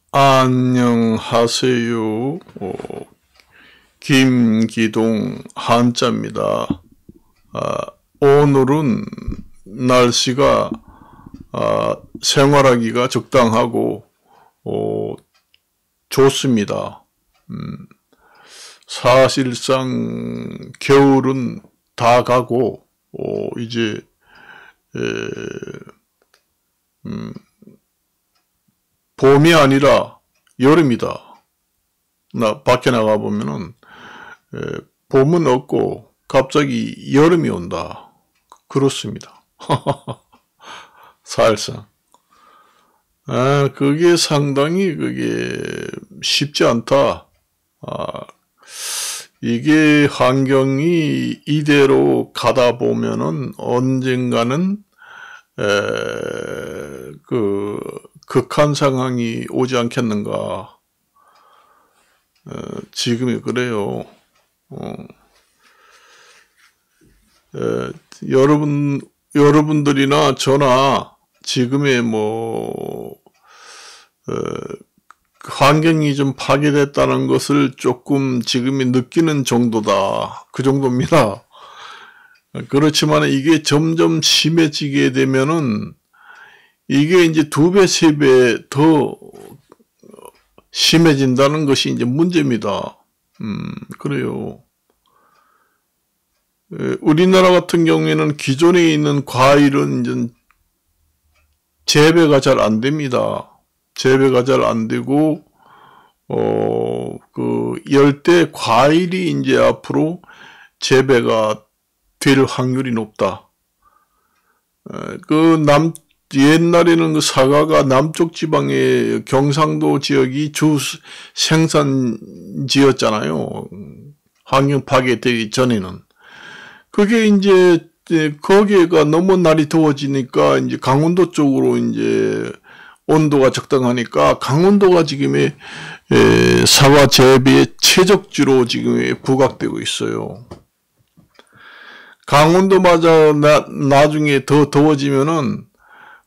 안녕하세요. 김기동 한자입니다. 오늘은 날씨가 생활하기가 적당하고 좋습니다. 사실상 겨울은 다 가고 이제 봄이 아니라 여름이다. 밖에 나가보면은 봄은 없고 갑자기 여름이 온다. 그렇습니다. 사실상 그게 상당히 쉽지 않다. 이게 환경이 이대로 가다 보면은 언젠가는 극한 상황이 오지 않겠는가. 지금이 그래요. 여러분들이나 저나 지금의 환경이 좀 파괴됐다는 것을 조금 지금이 느끼는 정도다. 그 정도입니다. 그렇지만 이게 점점 심해지게 되면은 이게 이제 2배, 3배 더 심해진다는 것이 이제 문제입니다. 그래요. 우리나라 같은 경우에는 기존에 있는 과일은 이제 재배가 잘 안 됩니다. 재배가 잘 안 되고, 열대 과일이 이제 앞으로 재배가 될 확률이 높다. 옛날에는 그 사과가 남쪽 지방의 경상도 지역이 주 생산지였잖아요. 환경 파괴되기 전에는. 그게 이제, 거기가 너무 날이 더워지니까 이제 강원도 쪽으로 이제 온도가 적당하니까 강원도가 지금의 사과 재배의 최적지로 지금 부각되고 있어요. 강원도마저 나중에 더 더워지면은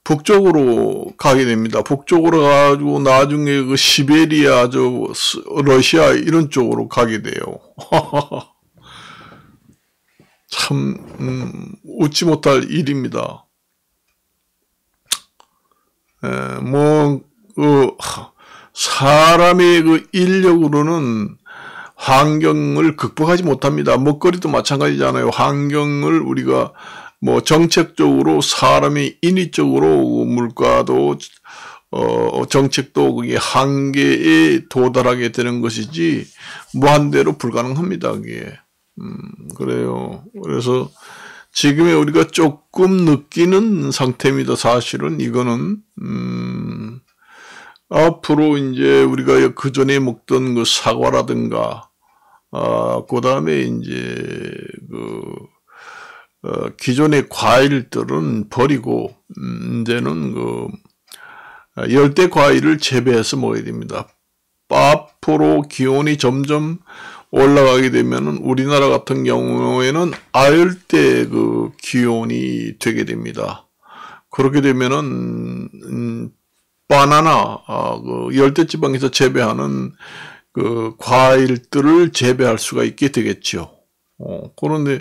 북쪽으로 가게 됩니다. 북쪽으로 가지고 나중에 그 시베리아, 러시아 이런 쪽으로 가게 돼요. 참 웃지 못할 일입니다. 사람의 그 인력으로는 환경을 극복하지 못합니다. 먹거리도 마찬가지잖아요. 환경을 우리가 정책적으로 사람이 인위적으로 물가도 정책도 그게 한계에 도달하게 되는 것이지 무한대로 불가능합니다. 그게 그래요. 그래서 지금의 우리가 조금 느끼는 상태입니다. 사실은 이거는 앞으로 이제 우리가 그 전에 먹던 그 사과라든가 그 다음에 이제 기존의 과일들은 버리고 이제는 열대 과일을 재배해서 먹어야 됩니다. 앞으로 기온이 점점 올라가게 되면은 우리나라 같은 경우에는 아열대 기온이 되게 됩니다. 그렇게 되면은 바나나 열대 지방에서 재배하는 과일들을 재배할 수가 있게 되겠죠. 그런데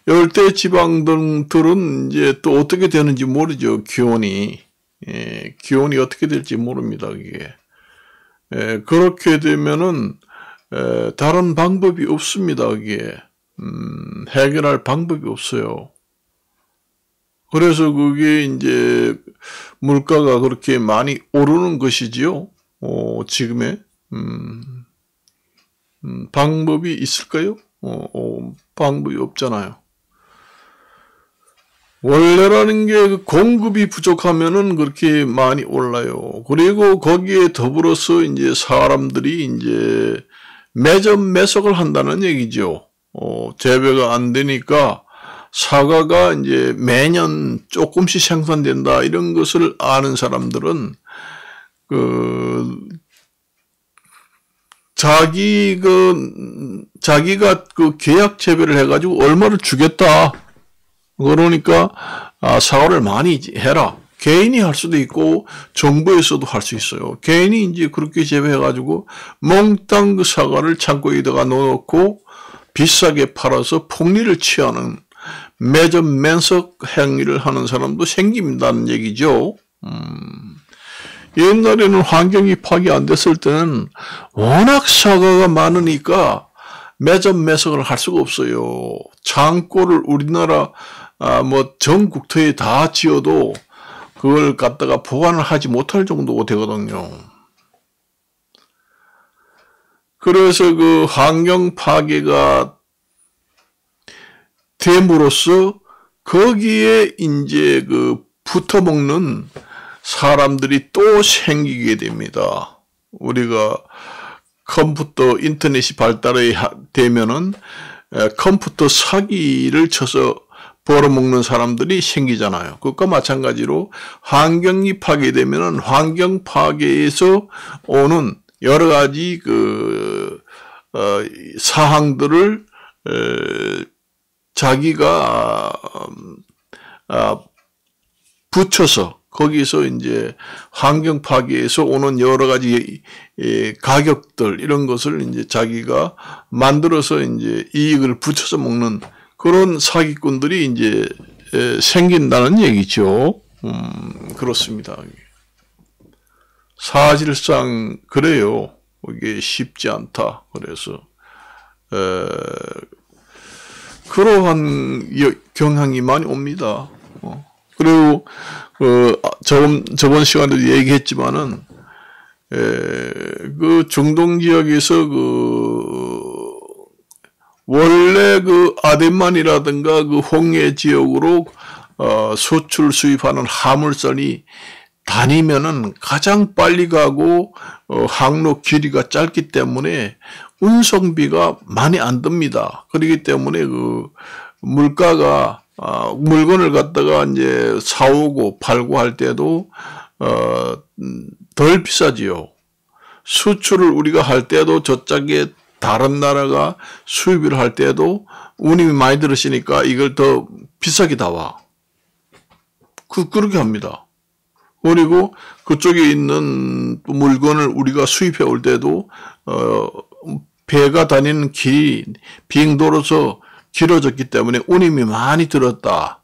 열대 지방들은 이제 또 어떻게 되는지 모르죠. 기온이 어떻게 될지 모릅니다. 이게 그렇게 되면은 다른 방법이 없습니다. 이게 해결할 방법이 없어요. 그래서 그게 이제 물가가 그렇게 많이 오르는 것이지요. 지금의 방법이 있을까요? 방법이 없잖아요. 원래라는 게 공급이 부족하면은 그렇게 많이 올라요. 그리고 거기에 더불어서 이제 사람들이 이제 매점매석을 한다는 얘기죠. 재배가 안 되니까 사과가 이제 매년 조금씩 생산된다 이런 것을 아는 사람들은 자기가 계약 재배를 해가지고 얼마를 주겠다. 그러니까 사과를 많이 해라. 개인이 할 수도 있고 정부에서도 할 수 있어요. 개인이 이제 그렇게 재배해가지고 몽땅 그 사과를 창고에다가 넣어놓고 비싸게 팔아서 폭리를 취하는 매점맨석 행위를 하는 사람도 생긴다는 얘기죠. 옛날에는 환경이 파괴 안 됐을 때는 워낙 사과가 많으니까 매점매석을 할 수가 없어요. 창고를 우리나라 뭐 전국토에 다 지어도 그걸 갖다가 보관을 하지 못할 정도가 되거든요. 그래서 그 환경 파괴가 됨으로써 거기에 이제 그 붙어먹는 사람들이 또 생기게 됩니다. 우리가 컴퓨터 인터넷이 발달이 되면은 컴퓨터 사기를 쳐서 벌어먹는 사람들이 생기잖아요. 그것과 마찬가지로 환경이 파괴되면은 환경 파괴에서 오는 여러 가지 그 사항들을 자기가 붙여서 거기서 이제 환경 파괴에서 오는 여러 가지 가격들 이런 것을 이제 자기가 만들어서 이제 이익을 붙여서 먹는 그런 사기꾼들이 이제 생긴다는 얘기죠. 그렇습니다. 사실상 그래요. 이게 쉽지 않다. 그래서 그러한 경향이 많이 옵니다. 그리고 저번 시간에도 얘기했지만은 그 중동 지역에서 원래 그 아덴만이라든가 그 홍해 지역으로 수출 수입하는 화물선이 다니면은 가장 빨리 가고 항로 길이가 짧기 때문에 운송비가 많이 안 듭니다. 그렇기 때문에 그 물가가 물건을 갖다가 이제 사오고 팔고 할 때도 덜 비싸지요. 수출을 우리가 할 때도 저쪽에 다른 나라가 수입을 할 때도 운임이 많이 들으시니까 이걸 더 비싸게 나와. 그렇게 합니다. 그리고 그쪽에 있는 물건을 우리가 수입해 올 때도 배가 다니는 길이 비행도로서 길어졌기 때문에 운임이 많이 들었다.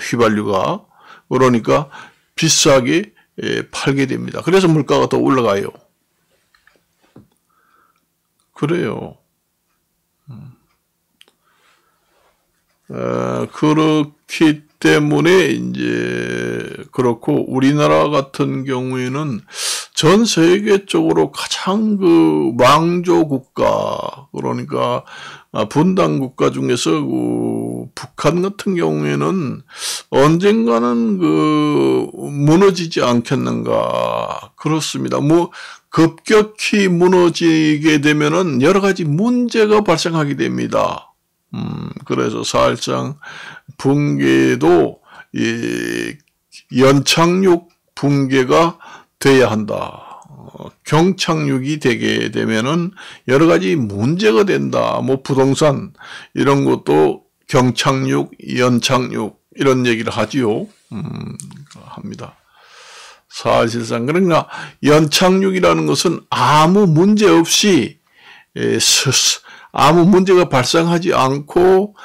휘발유가. 그러니까 비싸게 팔게 됩니다. 그래서 물가가 더 올라가요. 그래요. 그렇기 때문에 이제 그렇고 우리나라 같은 경우에는 전 세계적으로 가장 그 왕조 국가 그러니까 분단 국가 중에서 그 북한 같은 경우에는 언젠가는 그 무너지지 않겠는가 그렇습니다. 뭐 급격히 무너지게 되면은 여러 가지 문제가 발생하게 됩니다. 그래서 사실상 붕괴도 이 연착륙 붕괴가 돼야 한다. 경착륙이 되게 되면은 여러 가지 문제가 된다. 뭐 부동산 이런 것도 경착륙, 연착륙 이런 얘기를 하지요. 합니다. 사실상 그러니까 연착륙이라는 것은 아무 문제 없이 아무 문제가 발생하지 않고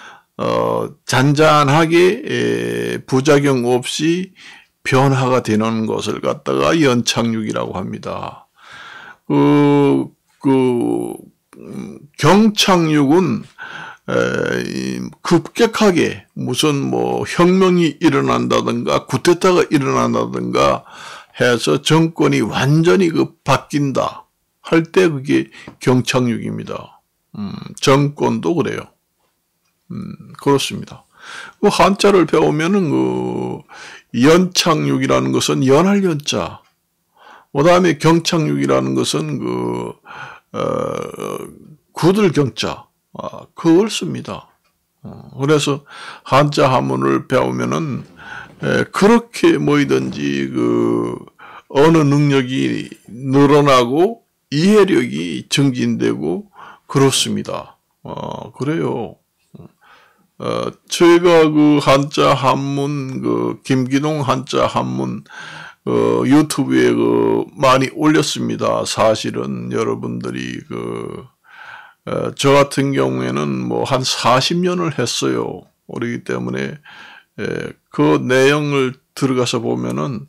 잔잔하게 부작용 없이 변화가 되는 것을 갖다가 연착륙이라고 합니다. 경착륙은 급격하게 무슨 뭐 혁명이 일어난다든가 쿠데타가 일어난다든가 해서 정권이 완전히 바뀐다 할 때 그게 경착륙입니다. 정권도 그래요. 그렇습니다. 그 한자를 배우면은 연착륙이라는 것은 연할 연자, 그 다음에 경착륙이라는 것은 굳을 경자, 그걸 씁니다. 그래서 한자 한문을 배우면은 그렇게 뭐이든지 어느 능력이 늘어나고 이해력이 증진되고 그렇습니다. 그래요. 저희가 그 한자 한문, 김기동 한자 한문, 유튜브에 많이 올렸습니다. 사실은 여러분들이 저 같은 경우에는 뭐 한 40년을 했어요. 그렇기 때문에, 그 내용을 들어가서 보면은,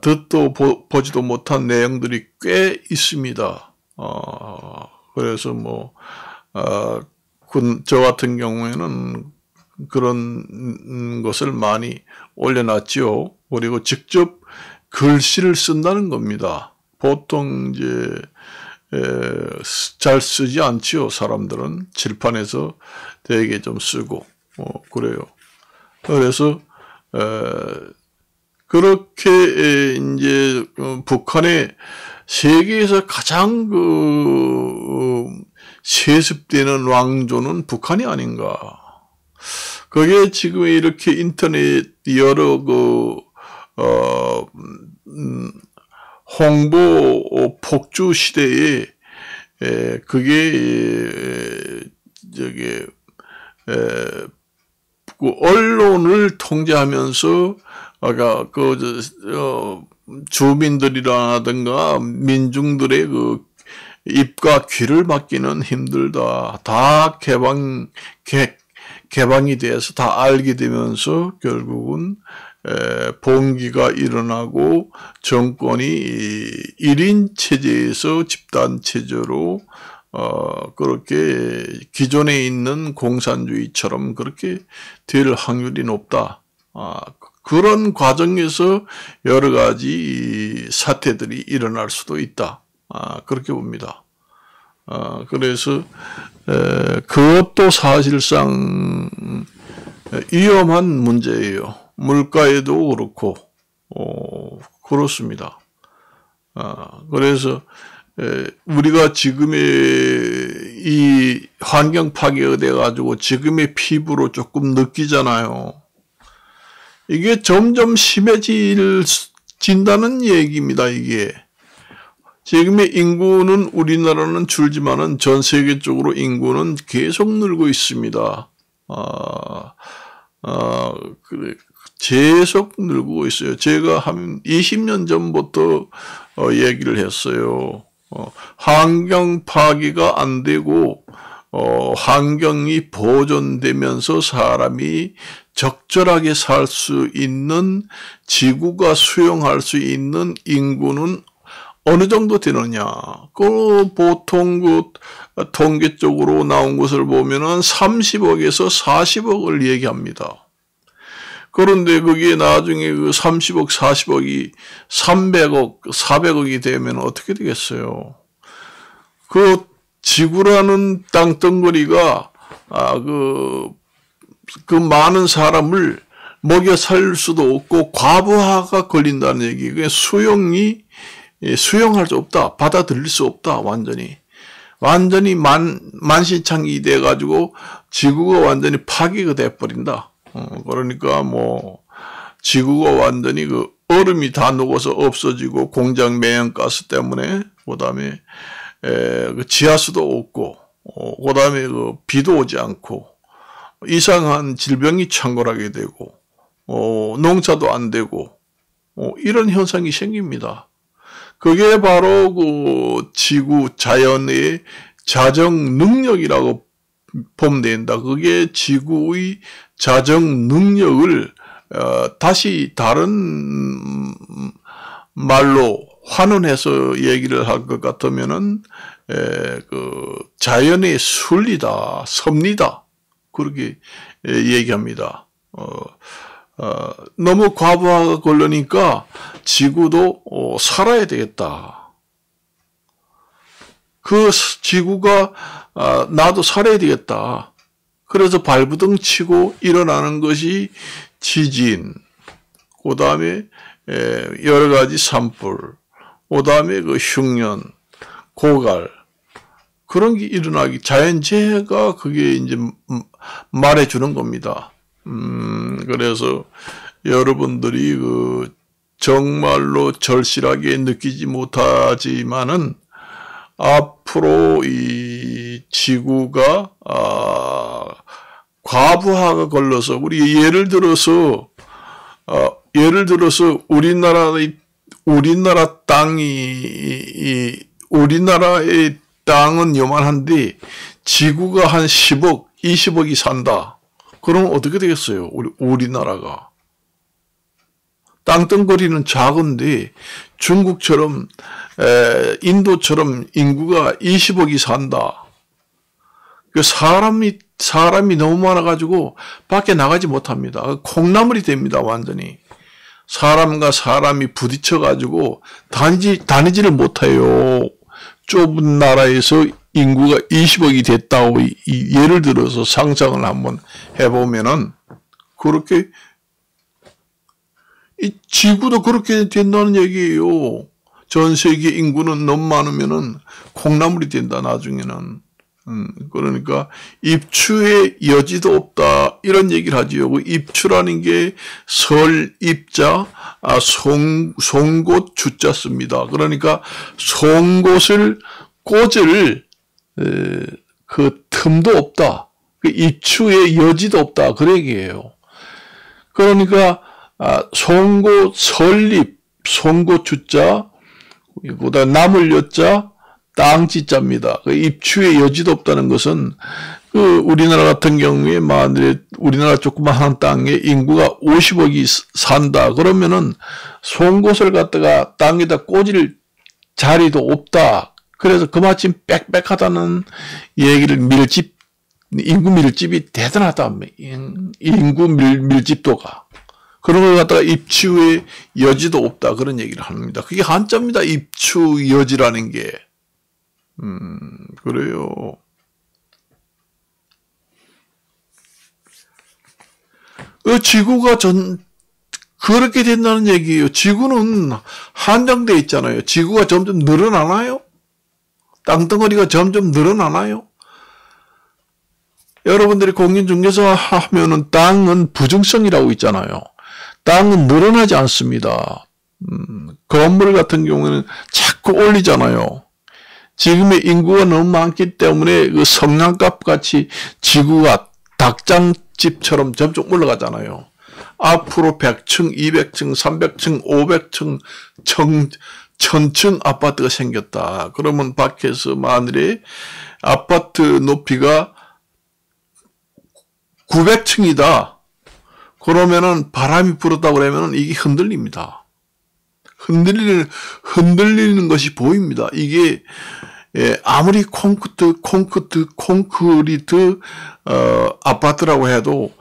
듣도 보지도 못한 내용들이 꽤 있습니다. 그래서 뭐, 저 같은 경우에는 그런 것을 많이 올려놨죠. 그리고 직접 글씨를 쓴다는 겁니다. 보통 이제 잘 쓰지 않지요. 사람들은 칠판에서 되게 좀 쓰고 그래요. 그래서 그렇게 이제 북한의 세계에서 가장 세습되는 왕조는 북한이 아닌가. 그게 지금 이렇게 인터넷 여러 홍보 폭주 시대에 그게 언론을 통제하면서 주민들이라든가 민중들의 입과 귀를 막기는 힘들다. 다 개방이 돼서 다 알게 되면서 결국은 봉기가 일어나고 정권이 1인 체제에서 집단 체제로 그렇게 기존에 있는 공산주의처럼 그렇게 될 확률이 높다. 그런 과정에서 여러 가지 사태들이 일어날 수도 있다. 그렇게 봅니다. 그래서 그것도 사실상 위험한 문제예요. 물가에도 그렇고 그렇습니다. 그래서 우리가 지금의 이 환경 파괴가 돼가지고 지금의 피부로 조금 느끼잖아요. 이게 점점 심해진다는 얘기입니다. 이게 지금의 인구는 우리나라는 줄지만은 전 세계적으로 인구는 계속 늘고 있습니다. 그래. 계속 늘고 있어요. 제가 한 20년 전부터 얘기를 했어요. 환경 파괴가 안 되고 환경이 보존되면서 사람이 적절하게 살 수 있는 지구가 수용할 수 있는 인구는 어느 정도 되느냐. 보통 통계적으로 나온 것을 보면은 30억에서 40억을 얘기합니다. 그런데 그게 나중에 30억, 40억이 300억, 400억이 되면 어떻게 되겠어요? 지구라는 땅덩어리가, 그 많은 사람을 먹여 살 수도 없고, 과부하가 걸린다는 얘기. 그게 수용할 수 없다. 받아들일 수 없다. 완전히 만신창이 돼가지고, 지구가 완전히 파괴가 돼버린다. 그러니까 지구가 완전히 얼음이 다 녹아서 없어지고 공장 매연가스 때문에 그다음에 지하수도 없고 그다음에 비도 오지 않고 이상한 질병이 창궐하게 되고 농사도 안 되고 이런 현상이 생깁니다. 그게 바로 지구 자연의 자정 능력이라고 보면 된다. 그게 지구의 자정 능력을 다시 다른 말로 환원해서 얘기를 할 것 같으면은 자연의 순리다, 섭리다 그렇게 얘기합니다. 너무 과부하가 걸리니까 지구도 살아야 되겠다. 지구가 나도 살아야 되겠다. 그래서 발부둥 치고 일어나는 것이 지진, 그 다음에 여러 가지 산불, 그 다음에 흉년, 고갈, 그런 게 일어나기, 자연재해가 그게 이제 말해주는 겁니다. 그래서 여러분들이 정말로 절실하게 느끼지 못하지만은 앞으로 이 지구가 과부하가 걸려서 우리 예를 들어서 우리나라 땅이 우리나라의 땅은 요만한데 지구가 한 10억, 20억이 산다. 그러면 어떻게 되겠어요? 우리나라가. 땅덩어리는 작은데 중국처럼 인도처럼 인구가 20억이 산다. 그 사람이 너무 많아가지고 밖에 나가지 못합니다. 콩나물이 됩니다. 완전히. 사람과 사람이 부딪혀가지고 다니지를 못해요. 좁은 나라에서 인구가 20억이 됐다고 예를 들어서 상상을 한번 해보면은 그렇게 이 지구도 그렇게 된다는 얘기예요. 전 세계 인구는 너무 많으면은 콩나물이 된다 나중에는. 그러니까 입추의 여지도 없다 이런 얘기를 하지요. 그 입추라는 게 설입자 송곳 주자 씁니다. 그러니까 송곳을 꽂을 그 틈도 없다. 그 입추의 여지도 없다. 그 얘기예요. 그러니까 송곳 설립 송곳 주자 보다 나물 여자 땅지자입니다. 그 입추의 여지도 없다는 것은 그 우리나라 같은 경우에 만약에 우리나라 조그마한 땅에 인구가 50억이 산다. 그러면은 송곳을 갖다가 땅에다 꽂을 자리도 없다. 그래서 그마침 빽빽하다는 얘기를 인구 밀집이 대단하다. 인구 밀집도가. 그런 걸 갖다가 입추의 여지도 없다. 그런 얘기를 합니다. 그게 한자입니다. 입추 여지라는 게. 그래요. 지구가 그렇게 된다는 얘기예요. 지구는 한정되어 있잖아요. 지구가 점점 늘어나나요? 땅덩어리가 점점 늘어나나요? 여러분들이 공인중개사 하면은 땅은 부증성이라고 있잖아요. 땅은 늘어나지 않습니다. 건물 같은 경우에는 자꾸 올리잖아요. 지금의 인구가 너무 많기 때문에 그 성냥갑 같이 지구가 닭장집처럼 점점 올라가잖아요. 앞으로 100층, 200층, 300층, 500층, 1000층 아파트가 생겼다. 그러면 밖에서 만일에 아파트 높이가 900층이다. 그러면은 바람이 불었다고 그러면은 이게 흔들립니다. 흔들리는 것이 보입니다. 이게 아무리 콘크리트 아파트라고 해도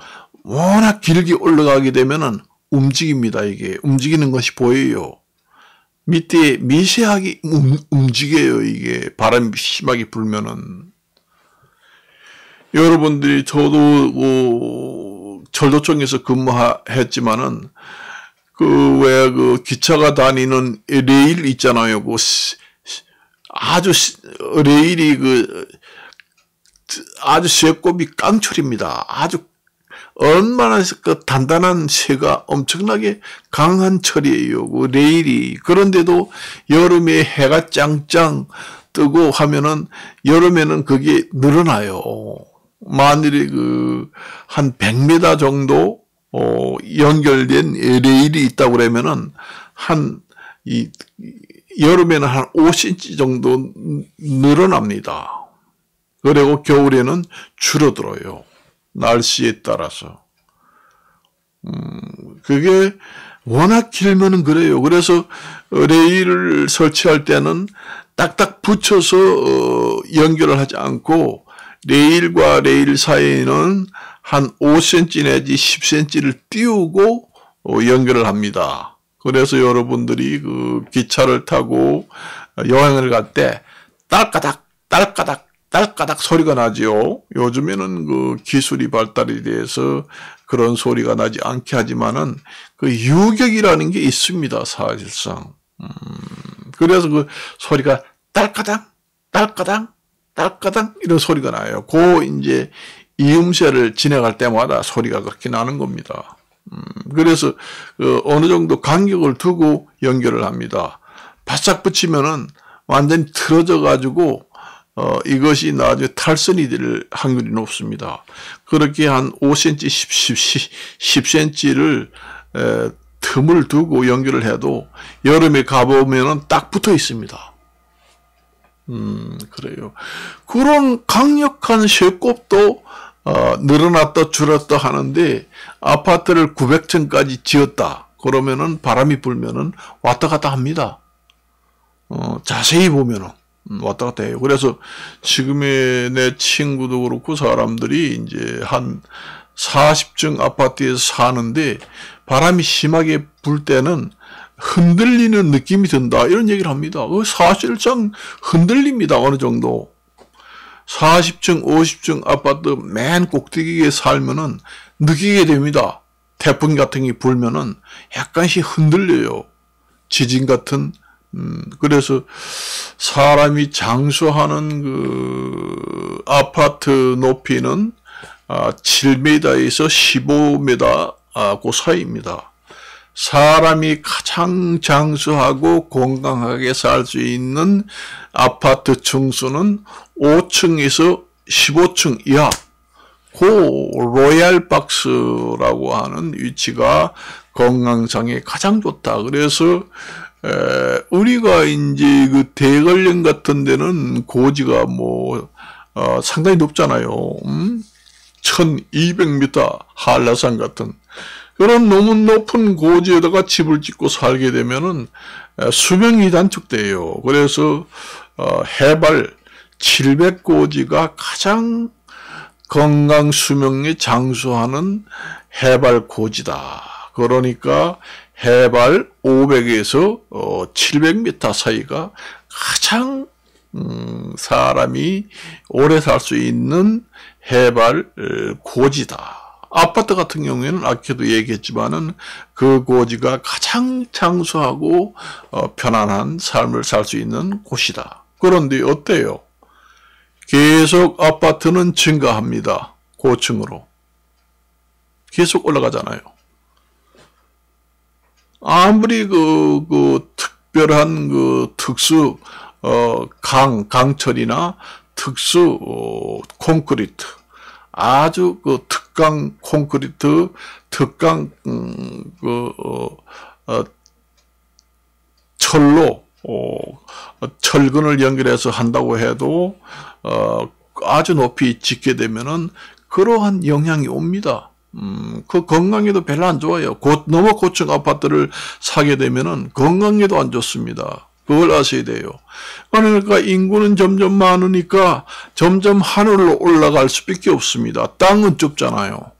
워낙 길게 올라가게 되면은 움직입니다. 이게 움직이는 것이 보여요. 밑에 미세하게 움직여요. 이게 바람이 심하게 불면은. 여러분들이 저도 철도청에서 근무했지만은 그 기차가 다니는 레일 있잖아요. 레일이 아주 쇠곱이 깡철입니다. 아주 얼마나 단단한 쇠가 엄청나게 강한 철이에요. 그 레일이. 그런데도 여름에 해가 짱짱 뜨고 하면은 여름에는 그게 늘어나요. 만일에 한 100m 정도 연결된 레일이 있다고 그러면은 여름에는 한 5cm 정도 늘어납니다. 그리고 겨울에는 줄어들어요. 날씨에 따라서. 그게 워낙 길면은 그래요. 그래서 레일을 설치할 때는 딱딱 붙여서 연결을 하지 않고 레일과 레일 사이에는 한 5cm 내지 10cm를 띄우고 연결을 합니다. 그래서 여러분들이 기차를 타고 여행을 갈 때 딸까닥 딸까닥 딸까닥 소리가 나지요. 요즘에는 기술이 발달이 돼서 그런 소리가 나지 않게 하지만은 유격이라는 게 있습니다. 사실상. 그래서 소리가 딸까닥 딸까닥 딸까닥 이런 소리가 나요. 이제 이음새를 지나갈 때마다 소리가 그렇게 나는 겁니다. 그래서 어느 정도 간격을 두고 연결을 합니다. 바싹 붙이면은 완전히 틀어져 가지고 이것이 나중에 탈선이 될 확률이 높습니다. 그렇게 한 5cm, 10cm를 틈을 두고 연결을 해도 여름에 가보면은 딱 붙어 있습니다. 그래요. 그런 강력한 쇠곱도 늘어났다 줄었다 하는데 아파트를 900층까지 지었다. 그러면은 바람이 불면은 왔다 갔다 합니다. 자세히 보면은 왔다 갔다 해요. 그래서 지금의 내 친구도 그렇고 사람들이 이제 한 40층 아파트에서 사는데 바람이 심하게 불 때는 흔들리는 느낌이 든다. 이런 얘기를 합니다. 사실상 흔들립니다. 어느 정도. 40층, 50층 아파트 맨 꼭대기에 살면은 느끼게 됩니다. 태풍 같은 게 불면은 약간씩 흔들려요. 지진 같은. 그래서 사람이 장수하는 그 아파트 높이는 7m에서 15m 그 사이입니다. 사람이 가장 장수하고 건강하게 살 수 있는 아파트 층수는 5층에서 15층 이하. 그 로얄 박스라고 하는 위치가 건강상에 가장 좋다. 그래서 우리가 이제 그 대관령 같은 데는 고지가 상당히 높잖아요. 1200m 한라산 같은 그런 너무 높은 고지에다가 집을 짓고 살게 되면은 수명이 단축돼요. 그래서 해발 700고지가 가장 건강 수명에 장수하는 해발 고지다. 그러니까 해발 500에서 700m 사이가 가장 사람이 오래 살 수 있는 해발 고지다. 아파트 같은 경우에는 아까도 얘기했지만은 그 고지가 가장 장수하고 편안한 삶을 살 수 있는 곳이다. 그런데 어때요? 계속 아파트는 증가합니다. 고층으로. 계속 올라가잖아요. 아무리 특별한 특수 강철이나 특수 콘크리트, 아주 특강 콘크리트, 특강 철로 철근을 연결해서 한다고 해도 아주 높이 짓게 되면은 그러한 영향이 옵니다. 그 건강에도 별로 안 좋아요. 너무 고층 아파트를 사게 되면은 건강에도 안 좋습니다. 그걸 아셔야 돼요. 그러니까 인구는 점점 많으니까 점점 하늘로 올라갈 수밖에 없습니다. 땅은 좁잖아요.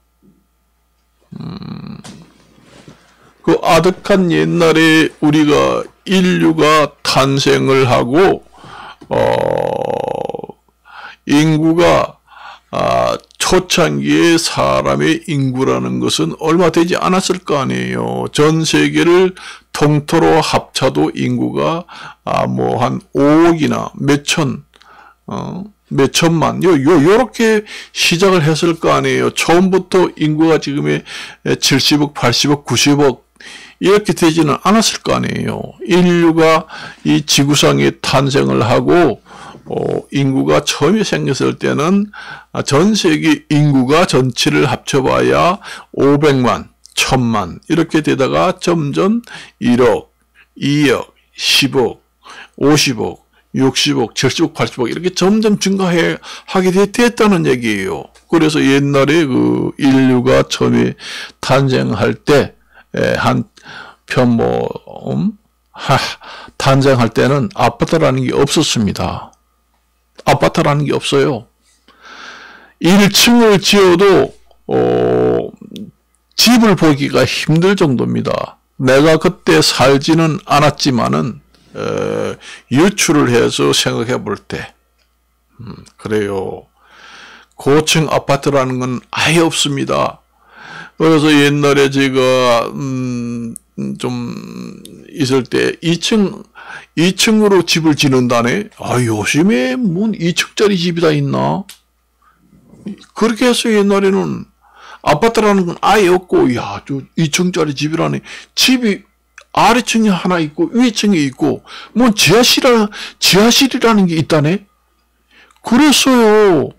그 아득한 옛날에 우리가 인류가 탄생을 하고 인구가 초창기에 사람의 인구라는 것은 얼마 되지 않았을 거 아니에요. 전 세계를 통틀어 합쳐도 인구가 한 5억이나 몇천만 요렇게 시작을 했을 거 아니에요. 처음부터 인구가 지금의 70억, 80억, 90억 이렇게 되지는 않았을 거 아니에요. 인류가 이 지구상에 탄생을 하고 인구가 처음에 생겼을 때는 전 세계 인구가 전체를 합쳐봐야 500만, 1000만 이렇게 되다가 점점 1억, 2억, 10억, 50억, 60억, 70억, 80억 이렇게 점점 증가하게 됐다는 얘기예요. 그래서 옛날에 그 인류가 처음에 탄생할 때 탄생할 때는 아파트라는 게 없었습니다. 아파트라는 게 없어요. 1층을 지어도 집을 보기가 힘들 정도입니다. 내가 그때 살지는 않았지만은 유추를 해서 생각해 볼 때 그래요. 고층 아파트라는 건 아예 없습니다. 그래서 옛날에 제가 좀 있을 때 2층으로 집을 짓는다네. 요즘에 뭔 2층짜리 집이 다 있나? 그렇게 해서 옛날에는 아파트라는 건 아예 없고, 야, 저 2층짜리 집이라네. 집이 아래층에 하나 있고, 위층에 있고, 뭐 지하실이라는 게 있다네? 그랬어요.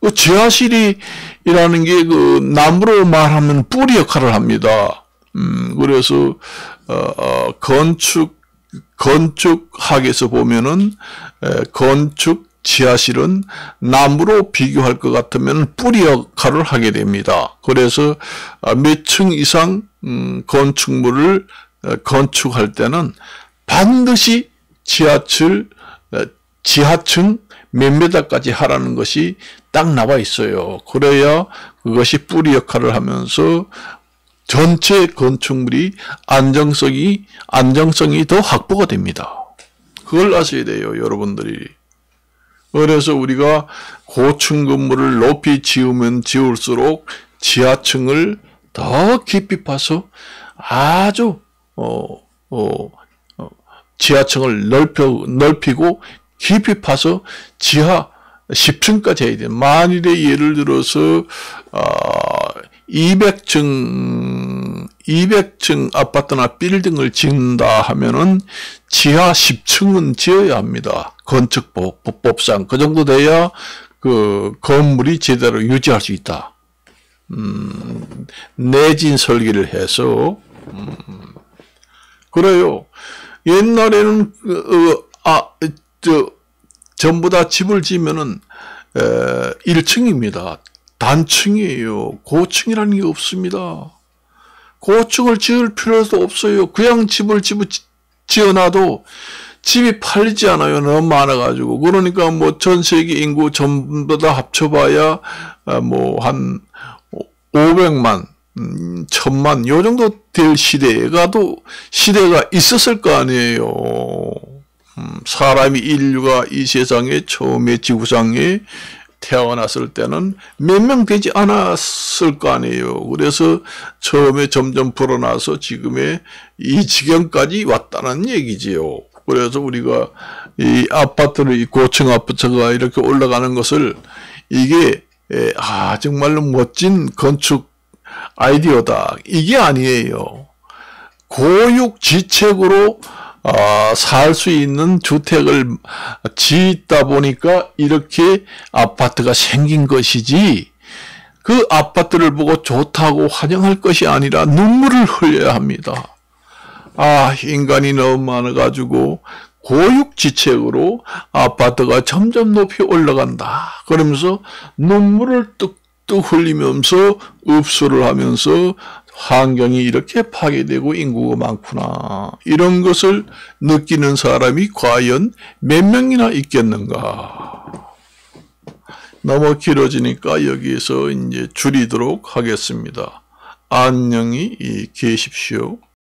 그 지하실이라는 게 그 나무로 말하면 뿌리 역할을 합니다. 그래서 건축학에서 보면은 건축 지하실은 나무로 비교할 것 같으면 뿌리 역할을 하게 됩니다. 그래서 몇 층 이상 건축물을 건축할 때는 반드시 지하층 몇 메다까지 하라는 것이 딱 나와 있어요. 그래야 그것이 뿌리 역할을 하면서 전체 건축물이 안정성이 더 확보가 됩니다. 그걸 아셔야 돼요, 여러분들이. 그래서 우리가 고층 건물을 높이 지으면 지을수록 지하층을 더 깊이 파서 아주 지하층을 넓히고 깊이 파서 지하 10층까지 해야 돼요. 만일에 예를 들어서 200층 아파트나 빌딩을 짓는다 하면은 지하 10층은 지어야 합니다. 건축법상 그 정도 돼야 그 건물이 제대로 유지할 수 있다. 내진 설계를 해서 그래요. 옛날에는 전부 다 집을 지으면은 1층입니다. 단층이에요. 고층이라는 게 없습니다. 고층을 지을 필요도 없어요. 그냥 집을 지어놔도 집이 팔리지 않아요. 너무 많아가지고. 그러니까 뭐 전 세계 인구 전부 다 합쳐봐야 뭐 한 500만, 1000만 요 정도 될 시대가 있었을 거 아니에요. 인류가 이 세상에 처음에 지구상에 태어났을 때는 몇 명 되지 않았을 거 아니에요. 그래서 처음에 점점 불어나서 지금의 이 지경까지 왔다는 얘기지요. 그래서 우리가 이 이 고층 아파트가 이렇게 올라가는 것을 이게 정말로 멋진 건축 아이디어다. 이게 아니에요. 고육지책으로 살 수 있는 주택을 짓다 보니까 이렇게 아파트가 생긴 것이지, 그 아파트를 보고 좋다고 환영할 것이 아니라 눈물을 흘려야 합니다. 인간이 너무 많아가지고 고육지책으로 아파트가 점점 높이 올라간다. 그러면서 눈물을 뚝뚝 흘리면서 읍소를 하면서 환경이 이렇게 파괴되고 인구가 많구나. 이런 것을 느끼는 사람이 과연 몇 명이나 있겠는가. 너무 길어지니까 여기에서 이제 줄이도록 하겠습니다. 안녕히 계십시오.